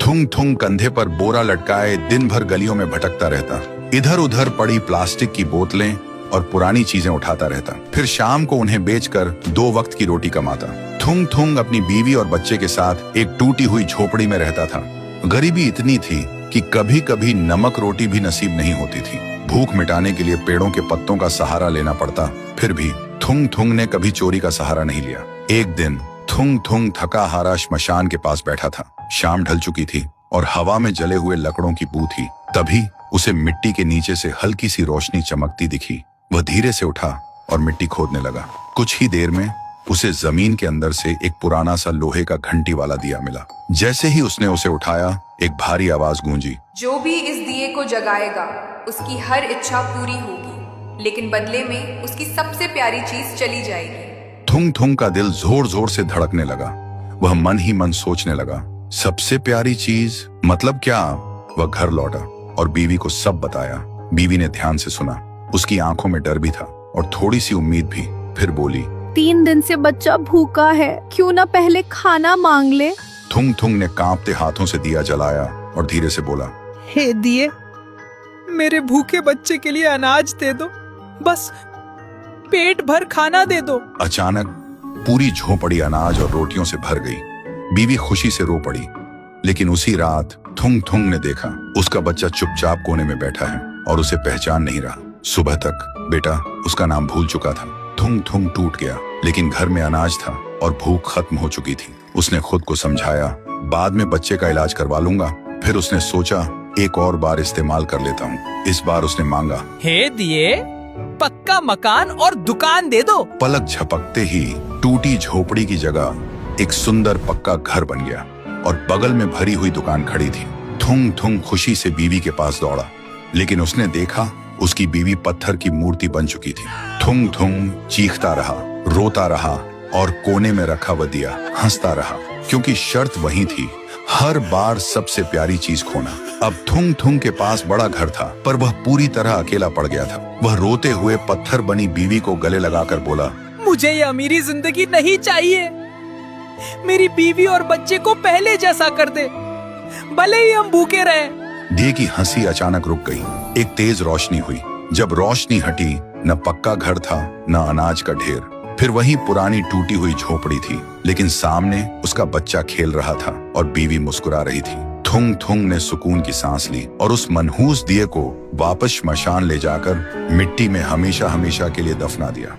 थुंग थुंग कंधे पर बोरा लटकाए दिन भर गलियों में भटकता रहता। इधर उधर पड़ी प्लास्टिक की बोतलें और पुरानी चीजें उठाता रहता। फिर शाम को उन्हें बेचकर 2 वक्त की रोटी कमाता। थुंग थुंग अपनी बीवी और बच्चे के साथ एक टूटी हुई झोपड़ी में रहता था। गरीबी इतनी थी कि कभी कभी नमक रोटी भी नसीब नहीं होती थी। भूख मिटाने के लिए पेड़ों के पत्तों का सहारा लेना पड़ता। फिर भी थुंग थुंग ने कभी चोरी का सहारा नहीं लिया। एक दिन थुंग थुंग थका हारा श्मशान के पास बैठा था। शाम ढल चुकी थी और हवा में जले हुए लकड़ों की बू थी। तभी उसे मिट्टी के नीचे से हल्की सी रोशनी चमकती दिखी। वह धीरे से उठा और मिट्टी खोदने लगा। कुछ ही देर में उसे जमीन के अंदर से एक पुराना सा लोहे का घंटी वाला दिया मिला। जैसे ही उसने उसे उठाया, एक भारी आवाज गूंजी, जो भी इस दिए को जगाएगा उसकी हर इच्छा पूरी होगी, लेकिन बदले में उसकी सबसे प्यारी चीज चली जाएगी। थुंग थुंग का दिल जोर जोर से धड़कने लगा। वह मन ही मन सोचने लगा, सबसे प्यारी चीज मतलब क्या? वह घर लौटा और बीवी को सब बताया। बीवी ने ध्यान से सुना। उसकी आंखों में डर भी था और थोड़ी सी उम्मीद भी। फिर बोली, 3 दिन से बच्चा भूखा है, क्यों ना पहले खाना मांग ले। थुंग थुंग ने कांपते हाथों से दिया जलाया और धीरे से बोला, हे दिए, मेरे भूखे बच्चे के लिए अनाज दे दो, बस पेट भर खाना दे दो। अचानक पूरी झोपड़ी अनाज और रोटियों से भर गई। बीवी खुशी से रो पड़ी। लेकिन उसी रात थुंग थुंग ने देखा उसका बच्चा चुपचाप कोने में बैठा है और उसे पहचान नहीं रहा। सुबह तक बेटा उसका नाम भूल चुका था। थुंग थुंग टूट गया, लेकिन घर में अनाज था और भूख खत्म हो चुकी थी। उसने खुद को समझाया, बाद में बच्चे का इलाज करवा लूंगा। फिर उसने सोचा, एक और बार इस्तेमाल कर लेता हूँ। इस बार उसने मांगा, हे दिए, पक्का मकान और दुकान दे दो। पलक झपकते ही टूटी झोपड़ी की जगह एक सुंदर पक्का घर बन गया और बगल में भरी हुई दुकान खड़ी थी। थुंग थुंग खुशी से बीवी के पास दौड़ा, लेकिन उसने देखा उसकी बीवी पत्थर की मूर्ति बन चुकी थी। थुंग थुंग चीखता रहा, रोता रहा और कोने में रखा वह दिया हंसता रहा, क्योंकि शर्त वही थी, हर बार सबसे प्यारी चीज खोना। अब थुंग थुंग के पास बड़ा घर था, पर वह पूरी तरह अकेला पड़ गया था। वह रोते हुए पत्थर बनी बीवी को गले लगाकर बोला, मुझे ये अमीरी जिंदगी नहीं चाहिए। मेरी बीवी और बच्चे को पहले जैसा कर दे, भले ही हम भूखे रहे। दिए की हंसी अचानक रुक गई। एक तेज रोशनी हुई। जब रोशनी हटी, न पक्का घर था न अनाज का ढेर। फिर वही पुरानी टूटी हुई झोपड़ी थी, लेकिन सामने उसका बच्चा खेल रहा था और बीवी मुस्कुरा रही थी। थुंग थुंग ने सुकून की सांस ली और उस मनहूस दिए को वापस श्मशान ले जाकर मिट्टी में हमेशा हमेशा के लिए दफना दिया।